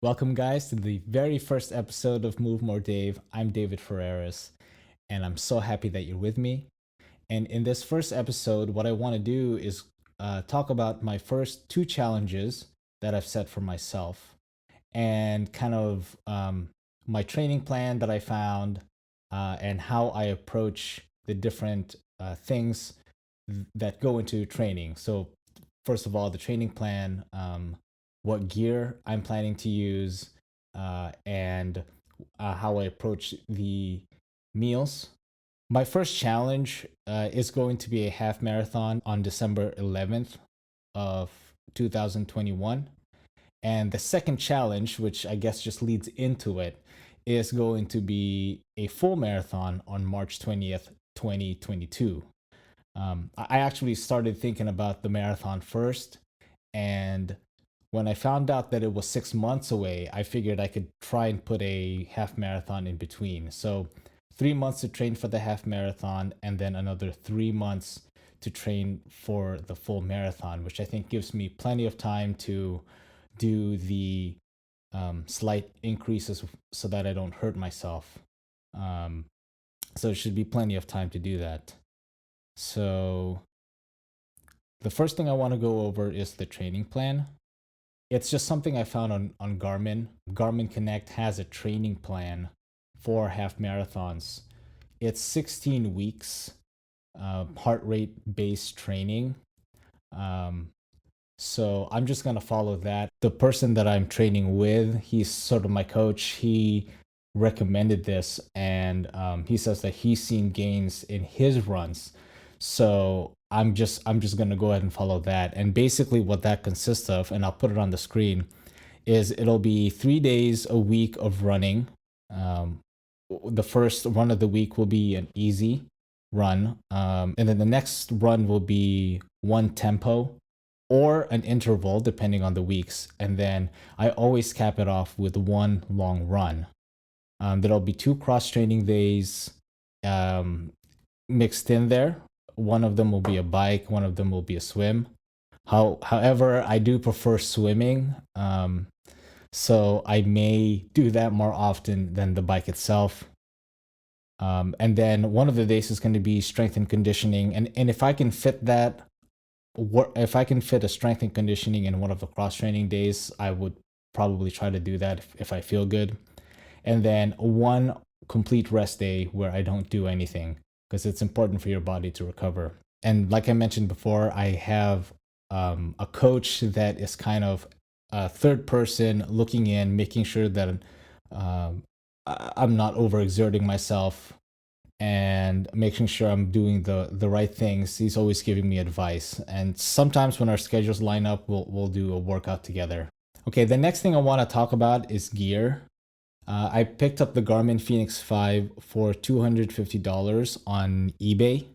Welcome, guys, to the very first episode of Move More Dave. I'm David Ferreras, and I'm so happy that you're with me. And in this first episode, what I want to do is talk about my first two challenges that I've set for myself and kind of my training plan that I found and how I approach the different things that go into training. So, first of all, the training plan, what gear I'm planning to use, and how I approach the meals. My first challenge is going to be a half marathon on December 11th of 2021. And the second challenge, which I guess just leads into it, is going to be a full marathon on March 20th, 2022. I actually started thinking about the marathon first, and when I found out that it was 6 months away, I figured I could try and put a half marathon in between. So, 3 months to train for the half marathon, and then another 3 months to train for the full marathon, which I think gives me plenty of time to do the slight increases so that I don't hurt myself. Um, so, there should be plenty of time to do that. So, the first thing I want to go over is the training plan. It's just something I found on Garmin. Garmin Connect has a training plan for half marathons. It's 16 weeks, heart rate based training. Um, so I'm just gonna follow that. The person that I'm training with, he's sort of my coach. He recommended this, and he says that he's seen gains in his runs. So I'm just gonna go ahead and follow that. And basically, what that consists of, and I'll put it on the screen, is it'll be 3 days a week of running. Um, the first run of the week will be an easy run, and then the next run will be one tempo or an interval depending on the weeks, and then I always cap it off with one long run. There'll be two cross training days um, mixed in there. One of them will be a bike, one of them will be a swim. However, I do prefer swimming, so I may do that more often than the bike itself. And then one of the days is going to be strength and conditioning, and if I can fit that, if I can fit a strength and conditioning in one of the cross training days, I would probably try to do that if I feel good. And then one complete rest day where I don't do anything because it's important for your body to recover. And like I mentioned before, I have a coach that is kind of a third person looking in, making sure that I'm not overexerting myself and making sure I'm doing the right things. He's always giving me advice, and sometimes when our schedules line up, we'll do a workout together. Okay, the next thing I want to talk about is gear. I picked up the Garmin Phoenix 5 for $250 on eBay.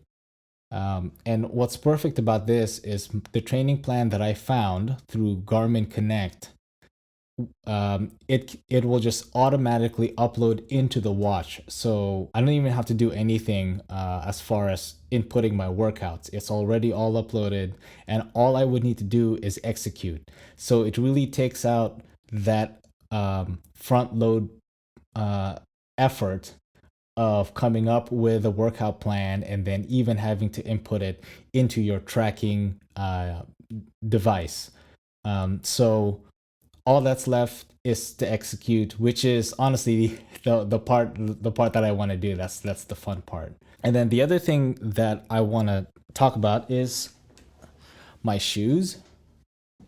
And what's perfect about this is the training plan that I found through Garmin Connect. It will just automatically upload into the watch, so I don't even have to do anything as far as inputting my workouts. It's already all uploaded, and all I would need to do is execute. So it really takes out that front load effort of coming up with a workout plan and then even having to input it into your tracking device. So all that's left is to execute, which is honestly the part that I want to do. That's the fun part. And then the other thing that I want to talk about is my shoes.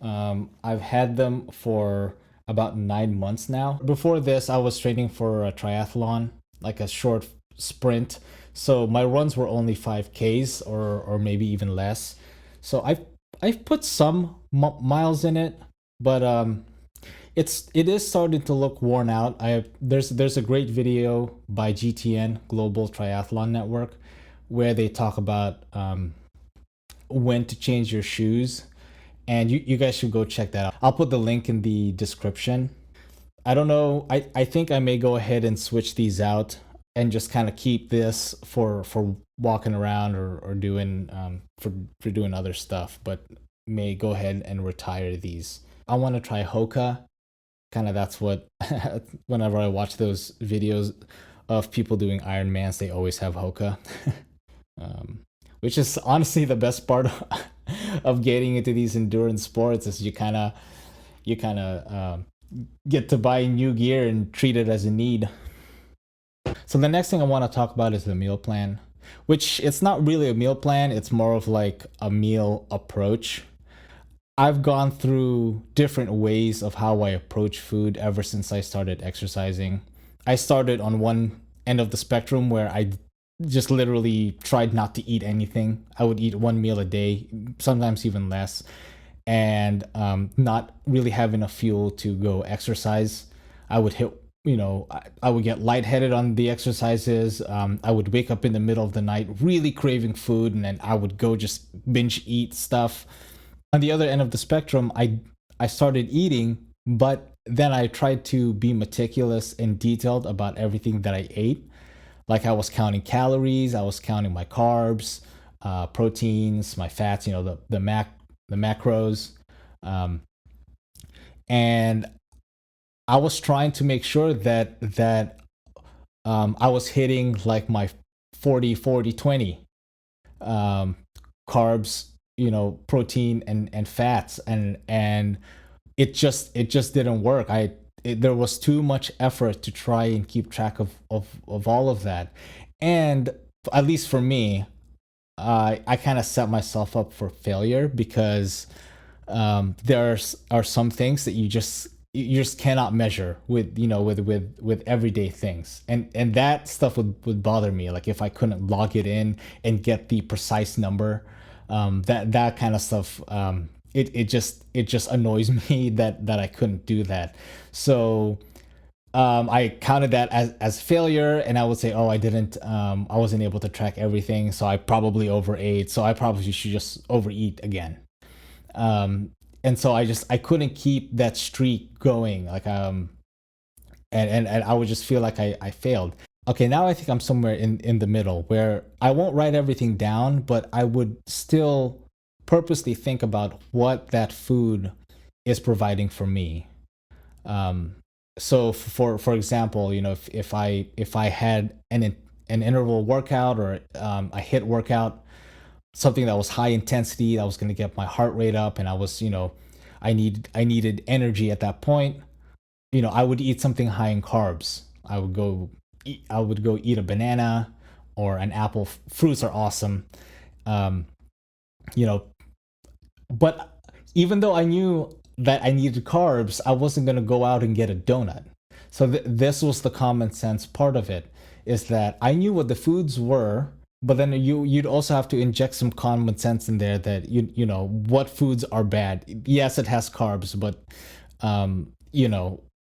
I've had them for about 9 months now. Before this, I was training for a triathlon, like a short sprint. So my runs were only 5Ks or maybe even less. So I've put some miles in it, but it is starting to look worn out. There's a great video by GTN, Global Triathlon Network, where they talk about when to change your shoes, and you guys should go check that out. I'll put the link in the description. I don't know. I think I may go ahead and switch these out and just kind of keep this for walking around or doing for doing other stuff, but may go ahead and retire these. I want to try Hoka. kind of that's what whenever I watch those videos of people doing Ironmans, they always have Hoka. um, which is honestly the best part of getting into these endurance sports is you kind of get to buy new gear and treat it as a need. So the next thing I want to talk about is the meal plan, which it's not really a meal plan, it's more of like a meal approach. I've gone through different ways of how I approach food ever since I started exercising. I started on one end of the spectrum where I just literally tried not to eat anything. I would eat one meal a day, sometimes even less, and not really have enough fuel to go exercise. I would hit, I would get lightheaded on the exercises. I would wake up in the middle of the night really craving food, and then I would go just binge eat stuff. On the other end of the spectrum, I started eating, but then I tried to be meticulous and detailed about everything that I ate. Like I was counting calories, I was counting my carbs, proteins, my fats, the macros, um, and I was trying to make sure that I was hitting like my 40-40-20 um, carbs, protein and fats, and it just didn't work. There was too much effort to try and keep track of all of that, and at least for me, I kind of set myself up for failure because are some things that you just cannot measure with everyday things, and that stuff would bother me, like if I couldn't log it in and get the precise number. That kind of stuff, it just annoys me that I couldn't do that. So I counted that as failure, and I would say, oh, I wasn't able to track everything, so I probably overate, so I probably should just overeat again. And so I couldn't keep that streak going, like and I would just feel like I failed. Okay, now I think I'm somewhere in the middle where I won't write everything down, but I would still purposely think about what that food is providing for me. Um, so for example, if I had an interval workout or a hit workout, something that was high intensity, that was going to get my heart rate up, and I needed energy at that point. I would eat something high in carbs. I would go eat a banana or an apple. Fruits are awesome. Um, you know, but even though I knew that I needed carbs, I wasn't going to go out and get a donut. So this was the common sense part of it, is that I knew what the foods were, but then you'd also have to inject some common sense in there that what foods are bad. Yes, it has carbs, but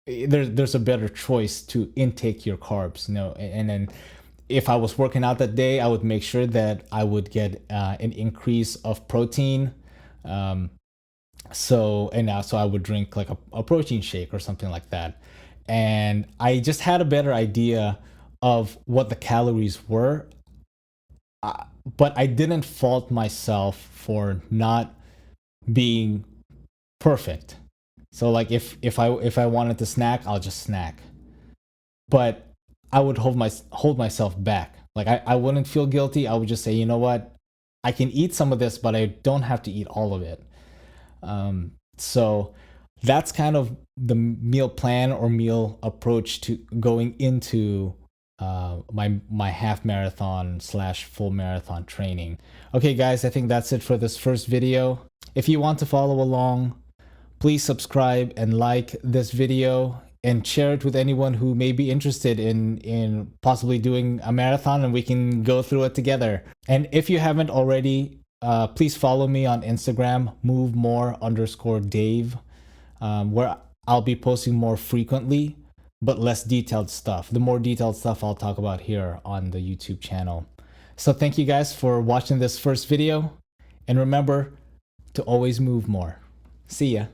there's a better choice to intake your carbs. And then if I was working out that day, I would make sure that I would get an increase of protein. Um, so I would drink like a protein shake or something like that. And I just had a better idea of what the calories were, but I didn't fault myself for not being perfect. So like if I wanted to snack, I'll just snack. But I would hold myself back. Like I wouldn't feel guilty. I would just say, you know what? I can eat some of this, but I don't have to eat all of it. So that's kind of the meal plan or meal approach to going into my half marathon slash full marathon training. Okay, guys, I think that's it for this first video. If you want to follow along, please subscribe and like this video and share it with anyone who may be interested in possibly doing a marathon, and we can go through it together. And if you haven't already, please follow me on Instagram, movemore_Dave, where I'll be posting more frequently, but less detailed stuff. The more detailed stuff I'll talk about here on the YouTube channel. So thank you guys for watching this first video, and remember to always move more. See ya.